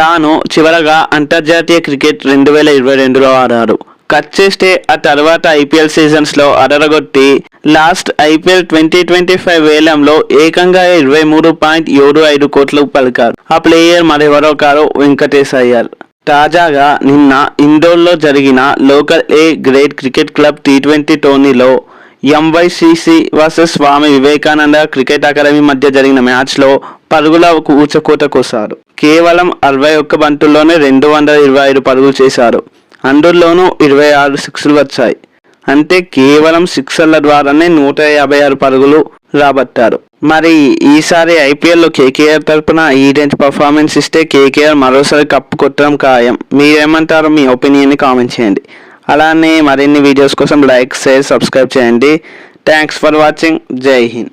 తాను చివరగా అంతర్జాతీయ క్రికెట్ 2022లో ఆడారు. కట్ చేస్తే ఆ తర్వాత ఐపీఎల్ సీజన్స్లో అదరగొట్టి లాస్ట్ ఐపీఎల్ 2025 వేలంలో ఏకంగా 23.75 కోట్లు పలికారు. ఆ ప్లేయర్ మరెవరో కాదు, వెంకటేష్ అయ్యర్. తాజాగా నిన్న ఇండోర్లో జరిగిన local A grade cricket club T20 టోర్నీలో ఎంవైసీసీ versus Swami Vivekananda cricket academy మధ్య జరిగిన మ్యాచ్లో పరుగుల ఊచకోత కోసారు. కేవలం 61 బంతుల్లోనే 225 పరుగులు చేశారు. అందులోనూ 26 సిక్స్లు వచ్చాయి. అంటే కేవలం సిక్సర్ల ద్వారానే 156 పరుగులు రాబట్టారు. మరి ఈసారి ఐపీఎల్లో కేకేఆర్ తరపున ఈ రేంజ్ పర్ఫార్మెన్స్ ఇస్తే కేకేఆర్ మరోసారి కప్పు కొట్టడం ఖాయం. మీరేమంటారో మీ ఒపీనియన్ని కామెంట్ చేయండి. అలానే మరిన్ని వీడియోస్ కోసం లైక్, షేర్, సబ్స్క్రైబ్ చేయండి. Thanks for watching. జై హింద్.